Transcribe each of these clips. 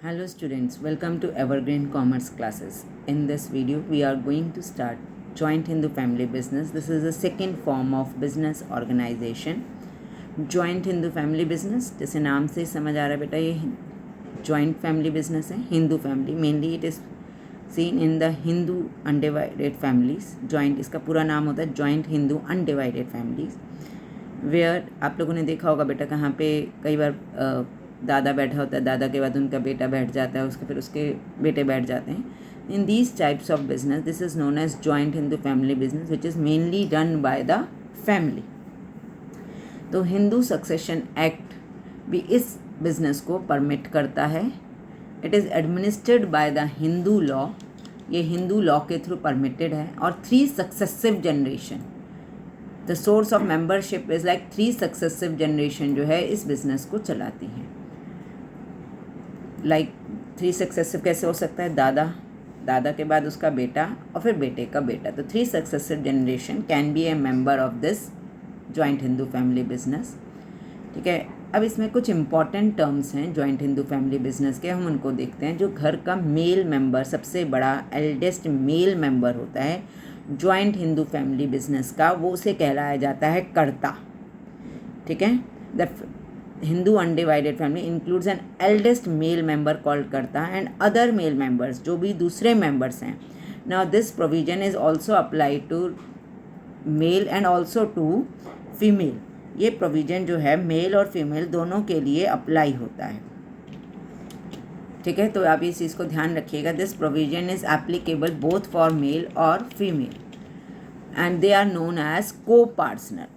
Hello students, welcome to Evergreen Commerce classes. In this video, we are going to start Joint Hindu Family Business. This is the second form of business organization. Joint Hindu Family Business, जैसे नाम से समझ आ रहा है बेटा, ये joint family business है. Hindu family, mainly it is seen in the Hindu undivided families. Joint इसका पूरा नाम होता है Joint Hindu Undivided Families. Where आप लोगों ने देखा होगा बेटा, कहाँ पे कई बार दादा बैठा होता है, दादा के बाद उनका बेटा बैठ जाता है, उसके फिर उसके बेटे बैठ जाते हैं. In these types of business this is known as joint Hindu family business which is mainly done by the family. तो हिंदू सक्सेशन एक्ट भी इस बिजनेस को परमिट करता है. It is administered by the Hindu law. ये हिंदू लॉ के थ्रू परमिटेड है. और 3 successive generation, the source of membership is like 3 successive generation जो है इस बिज़नेस को चलाती हैं. लाइक 3 सक्सेसिव कैसे हो सकता है? दादा के बाद उसका बेटा और फिर बेटे का बेटा. तो 3 successive generation can be A member of this joint Hindu family business. ठीक है. अब इसमें कुछ इंपॉर्टेंट टर्म्स हैं जॉइंट हिंदू फैमिली बिजनेस के, हम उनको देखते हैं. जो घर का मेल मेंबर, सबसे बड़ा एल्डेस्ट मेल मेंबर होता है जॉइंट हिंदू फैमिली बिजनेस का, वो उसे कहलाया जाता है कर्ता. ठीक है. The Hindu undivided family includes an eldest male member called karta and other male members, जो भी दूसरे मेंबर्स हैं. Now this provision is also apply to male and also to female. ये प्रोविजन जो है मेल और फीमेल दोनों के लिए अप्लाई होता है. ठीक है. तो आप इस चीज़ को ध्यान रखिएगा. This provision is applicable both for male और female and they are known as co partner.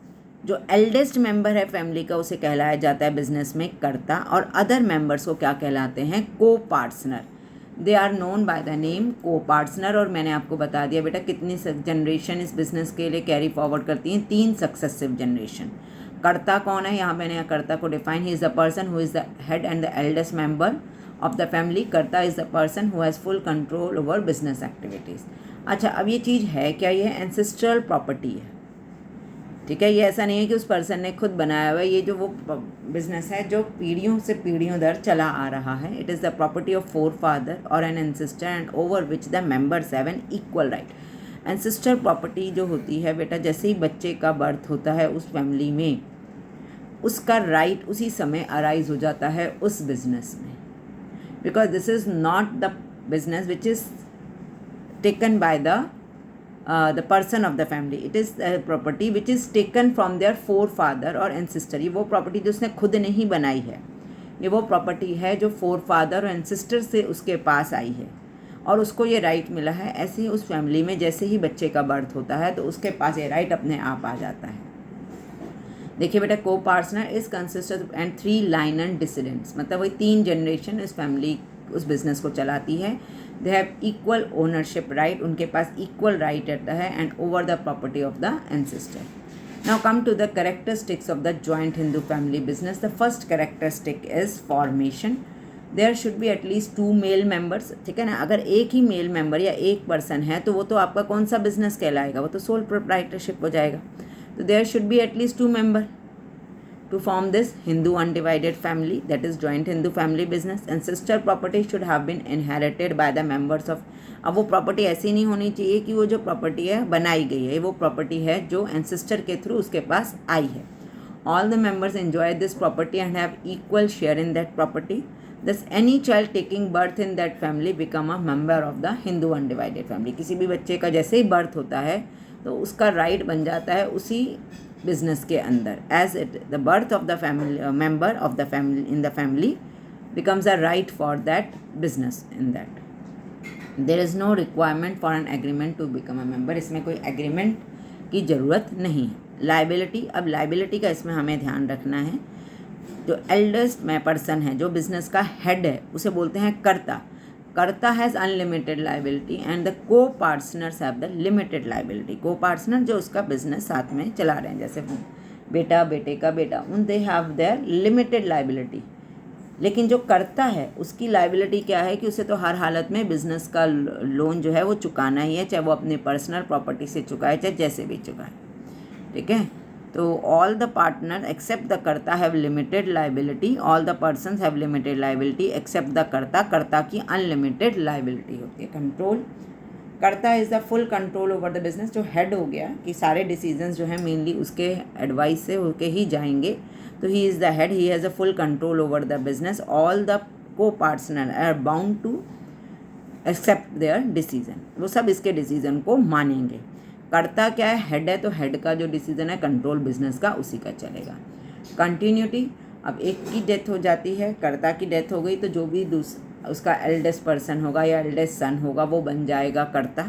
जो एल्डेस्ट मेंबर है फैमिली का उसे कहलाया जाता है बिजनेस में कर्ता, और अदर मेंबर्स को क्या कहलाते हैं? Copartner. They are known by the name copartner. और मैंने आपको बता दिया बेटा कितनी जनरेशन इस बिजनेस के लिए कैरी फॉरवर्ड करती हैं? 3 सक्सेसिव जनरेशन. कर्ता कौन है? यहाँ मैंने कर्ता को define, he is the person who is the head and the eldest member of the family. Karta is the person who has full control over business activities. अच्छा, अब ये चीज़ है क्या? ये एंसेस्ट्रल प्रॉपर्टी है. ठीक है. ये ऐसा नहीं है कि उस पर्सन ने खुद बनाया हुआ है. ये जो वो बिजनेस है जो पीढ़ियों से पीढ़ियों दर चला आ रहा है. It is the property of forefather और an ancestor and over which the members have an equal right. Ancestor property जो होती है बेटा, जैसे ही बच्चे का बर्थ होता है उस फैमिली में, उसका राइट उसी समय अराइज हो जाता है उस बिजनेस में. Because this is not the business which is taken by the person of the family. It is a property which is taken from their forefather और ancestor. ये वो प्रॉपर्टी जो उसने खुद नहीं बनाई है. ये वो प्रॉपर्टी है जो फोरफादर और एंसेस्टर से उसके पास आई है और उसको ये राइट मिला है. ऐसे ही उस फैमिली में जैसे ही बच्चे का बर्थ होता है तो उसके पास ये राइट अपने आप आ जाता है. देखिए बेटा, को partner is consisted and 3 line and dissidents, मतलब वही 3 जनरेशन इस फैमिली उस बिजनेस को चलाती है. They have equal ownership right. उनके पास इक्वल राइट रहता है and over the property of the ancestor. Now come to the characteristics of the joint Hindu family business. The first characteristic is formation. There should be at least 2 male members. ठीक है ना. अगर एक ही male member या एक person है तो वो तो आपका कौन सा बिजनेस कहलाएगा? वो तो सोल प्रोप्राइटरशिप हो जाएगा. तो there should be at least 2 member to form this Hindu undivided family, that is joint Hindu family business. Ancestor property should have been inherited by the members of. अब वो प्रॉपर्टी ऐसी नहीं होनी चाहिए कि वो जो प्रॉपर्टी है बनाई गई है, वो प्रॉपर्टी है जो एंसेस्टर के थ्रू उसके पास आई है. All the members enjoy this property and have equal share in that property. Thus any child taking birth in that family become a member of the Hindu undivided family. किसी भी बच्चे का जैसे ही birth होता है तो उसका राइट बन जाता है उसी बिजनेस के अंदर. As it the birth of the family member of the family in the family becomes a right for that business. In that there is no requirement for an agreement to become a member. इसमें कोई agreement की ज़रूरत नहीं है. Liability, अब liability का इसमें हमें ध्यान रखना है. जो एल्डेस्ट में पर्सन है, जो बिजनेस का हेड है, उसे बोलते हैं karta. Karta has unlimited liability and the co partners have the limited liability. Co partner जो उसका बिजनेस साथ में चला रहे हैं, जैसे बेटा, बेटे का बेटा, उन they have their limited liability. लेकिन जो कर्ता है उसकी लाइबिलिटी क्या है कि उसे तो हर हालत में बिजनेस का लोन जो है वो चुकाना ही है, चाहे वो अपनी पर्सनल प्रॉपर्टी से चुकाए चाहे जैसे भी चुकाए. ठीक है. तो all the partner except the karta have limited liability, all the persons have limited liability except the karta, karta की अनलिमिटेड लाइबिलिटी होती है। Control, karta is the full control over the business, जो हेड हो गया कि सारे डिसीजंस जो है मेनली उसके एडवाइस से होके ही जाएंगे, तो he is the head, he has a full control over the business, all the co partner are bound to accept their decision, वो सब इसके डिसीजन को मानेंगे। कर्ता क्या है, हेड है, तो हेड का जो डिसीजन है कंट्रोल बिजनेस का उसी का चलेगा। कंटिन्यूटी, अब एक की डेथ हो जाती है, कर्ता की डेथ हो गई तो जो भी उसका एल्डेस्ट पर्सन होगा या एल्डेस्ट सन होगा वो बन जाएगा कर्ता,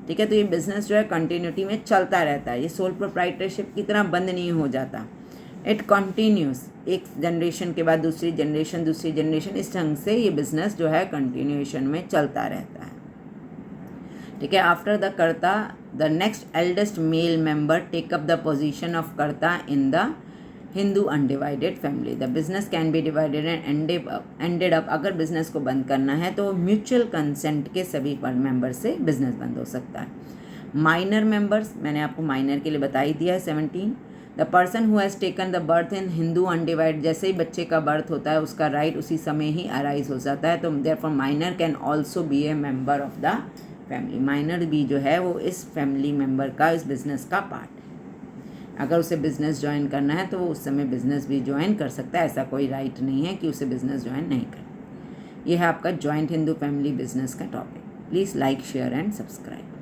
ठीक है। तो ये बिजनेस जो है कंटिन्यूटी में चलता रहता है, ये सोल प्रोप्राइटरशिप की तरह बंद नहीं हो जाता। इट कंटिन्यूस, एक जनरेशन के बाद दूसरी जनरेशन, इस ढंग से ये बिजनेस जो है कंटिन्यूएशन में चलता रहता है, ठीक है। After the karta the next eldest male member take up the position of karta in the Hindu undivided family. The business can be divided and ended up, अगर बिजनेस को बंद करना है तो म्यूचुअल कंसेंट के सभी मेंबर से बिजनेस बंद हो सकता है। माइनर मेंबर्स, मैंने आपको माइनर के लिए बता ही दिया है 17। The person who has taken the birth in Hindu undivided, जैसे ही बच्चे का बर्थ होता है उसका राइट उसी समय ही अराइज हो जाता है, तो therefore minor can also be A member of the family. Minor भी जो है वो इस फैमिली मेंबर का, इस बिजनेस का पार्ट है। अगर उसे बिजनेस ज्वाइन करना है तो वो उस समय बिजनेस भी ज्वाइन कर सकता है, ऐसा कोई राइट नहीं है कि उसे बिजनेस ज्वाइन नहीं करना। यह है आपका जॉइंट हिंदू फैमिली बिजनेस का topic. Please like, share and subscribe.